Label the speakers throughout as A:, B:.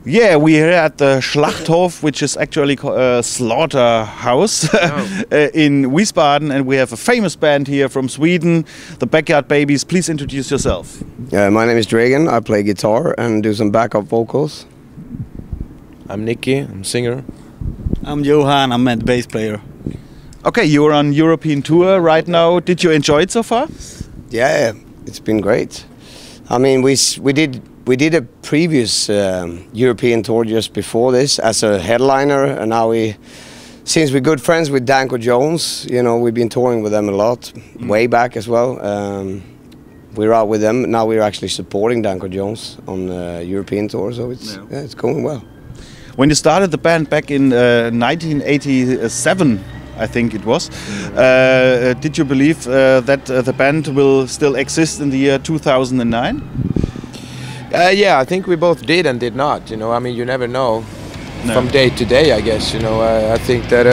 A: Yeah, we're here at the Schlachthof, which is actually a slaughterhouse in Wiesbaden, and we have a famous band here from Sweden, the Backyard Babies. Please introduce yourself.
B: My name is Dragan. I play guitar and do some backup vocals.
C: I'm Nicky. I'm singer.
D: I'm Johan. I'm a bass player.
A: Okay, you're on European tour right now. Did you enjoy it so far?
B: Yeah, it's been great. I mean, we did a previous European tour just before this as a headliner, and now since we're good friends with Danko Jones, you know, we've been touring with them a lot, way back as well. We're out with them now. We're actually supporting Danko Jones on the European tour, so it's going well.
A: When you started the band back in 1987, I think it was, did you believe that the band will still exist in the year 2009?
C: Yeah, I think we both did and did not. You know, I mean, you never know from day to day, I guess. You know, I think that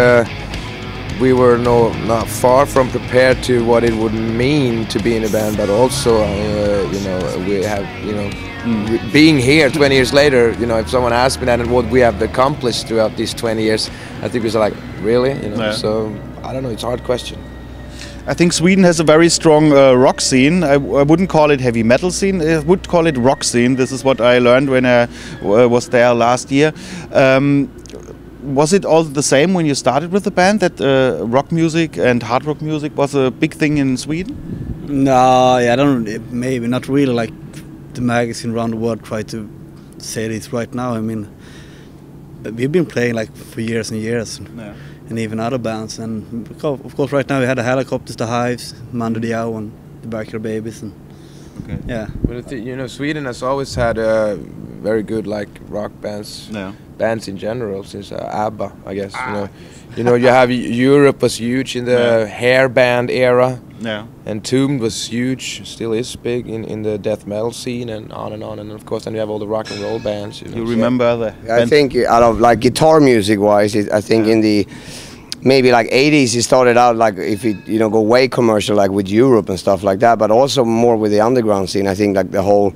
C: we were not far from prepared to what it would mean to be in a band, but also, you know, we have, you know, being here 20 years later, you know, if someone asked me that and what we have accomplished throughout these 20 years, I think it was like, really? You know, so I don't know, it's a hard question.
A: I think Sweden has a very strong rock scene. I wouldn't call it heavy metal scene, I would call it rock scene. This is what I learned when I was there last year. Was it all the same when you started with the band, that rock music and hard rock music was a big thing in Sweden?
D: No, yeah, I don't. Maybe not really. Like the magazine around the world try to say this right now. I mean, we've been playing like for years and years, and even other bands. And of course, right now we had the Helicopters, the Hives, Mando Diao, and the Backyard Babies, and yeah.
C: But you know, Sweden has always had very good like rock bands. Bands in general, since ABBA, I guess. You know, you have Europe was huge in the hair band era. And Tomb was huge, still is big in the death metal scene, and on and on. And of course, then you have all the rock and roll bands. You know,
B: remember the? I think out of like guitar music wise, I think in the maybe like 80s, it started out like if you know go way commercial like with Europe and stuff like that, but also more with the underground scene. I think like the whole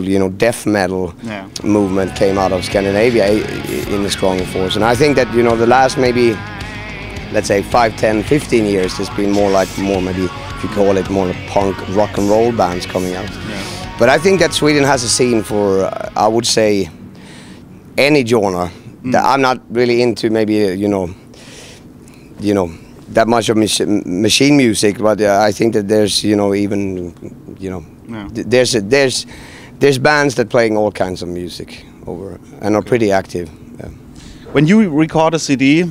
B: you know death metal movement came out of Scandinavia in a strong force. And I think that you know the last maybe let's say 5, 10, 15 years has been more maybe if you call it more punk rock and roll bands coming out. But I think that Sweden has a scene for I would say any genre. That I'm not really into maybe you know that much of machine music, but I think that there's you know even you know there's bands that playing all kinds of music over and are pretty active.
A: When you record a CD,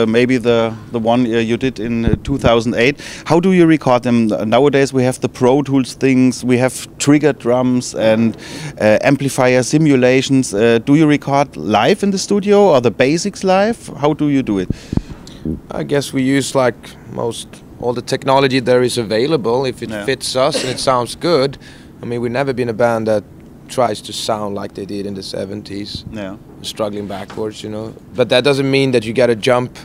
A: maybe the one you did in 2008, how do you record them? Nowadays we have the Pro Tools things, we have triggered drums and amplifier simulations. Do you record live in the studio or the basics live? How do you do it?
C: I guess we use like all the technology there is available. If it fits us and it sounds good. I mean, we've never been a band that tries to sound like they did in the 70s. Struggling backwards, you know. But that doesn't mean that you got to jump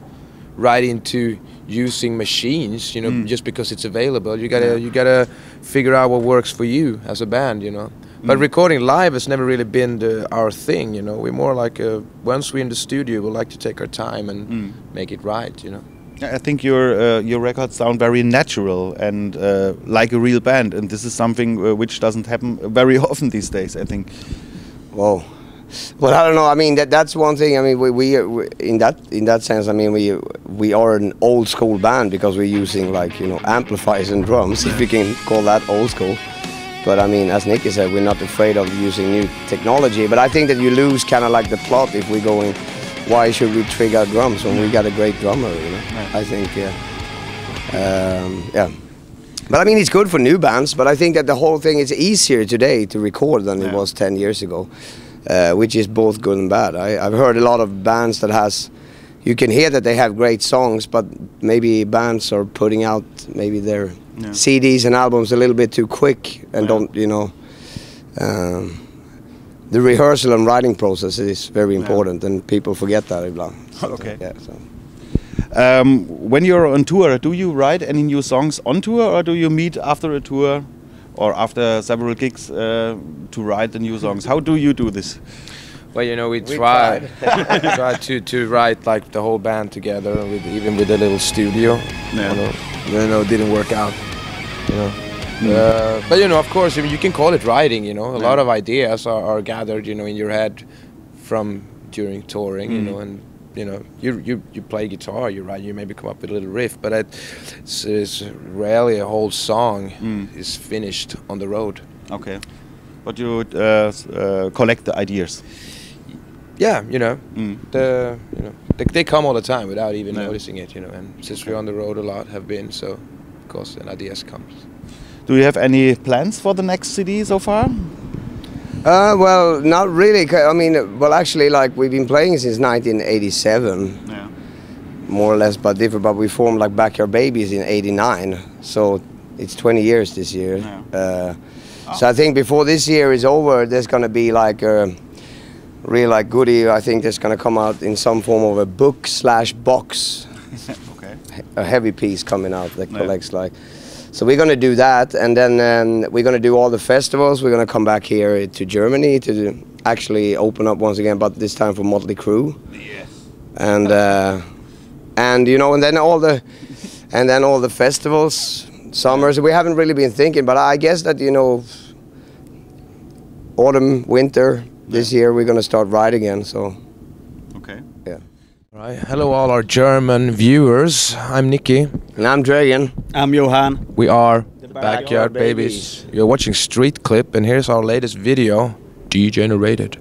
C: right into using machines, you know, just because it's available. You gotta figure out what works for you as a band, you know. But recording live has never really been our thing, you know. We're more like once we're in the studio, we like to take our time and make it right, you know.
A: I think your records sound very natural and like a real band, and this is something which doesn't happen very often these days, I think.
B: Well, I don't know. I mean, that's one thing. I mean, we in that sense. I mean, we are an old school band because we're using like you know amplifiers and drums, if you can call that old school. But I mean, as Nicky said, we're not afraid of using new technology. But I think that you lose kind of like the plot if we go in. Why should we trigger drums when we got a great drummer? You know, I think But I mean, it's good for new bands. But I think that the whole thing is easier today to record than it was 10 years ago. Which is both good and bad. I've heard a lot of bands that you can hear that they have great songs, but maybe bands are putting out maybe their CDs and albums a little bit too quick and don't, you know. The rehearsal and writing process is very important, and people forget that.
A: Okay.
B: Yeah, so.
A: When you're on tour, do you write any new songs on tour, or do you meet after a tour or after several gigs to write the new songs? How do you do this?
C: Well, you know, we tried to write like the whole band together, even with a little studio.
A: Yeah.
C: You know, it didn't work out. You know. But you know, of course, I mean, you can call it writing. You know, a lot of ideas are gathered, you know, in your head from during touring. You know, and you know, you play guitar, you write, you maybe come up with a little riff, but it's rarely a whole song is finished on the road.
A: Okay, but you collect the ideas.
C: Yeah, you know, they come all the time without even noticing it. You know, and since we're on the road a lot, have been, so of course, then ideas comes.
A: Do you have any plans for the next CD so far?
B: Well, not really. I mean, well, actually, like we've been playing since 1987, more or less, but different. But we formed like Backyard Babies in '89, so it's 20 years this year. So I think before this year is over, there's gonna be like a real like goodie. I think there's gonna come out in some form of a book/box, a heavy piece coming out that collects like. So we're going to do that, and then we're going to do all the festivals. We're going to come back here to Germany to actually open up once again, but this time for Motley Crue. Yes. And you know, and then all the festivals, summers. We haven't really been thinking, but I guess that, you know, autumn, winter this year we're going to start right again. So. Okay. Yeah.
C: Right. Hello, all our German viewers. I'm Nicky.
B: And I'm Dragan.
D: I'm Johan.
C: We are the Backyard Babies. You're watching Street Clip, and here's our latest video, Degenerated.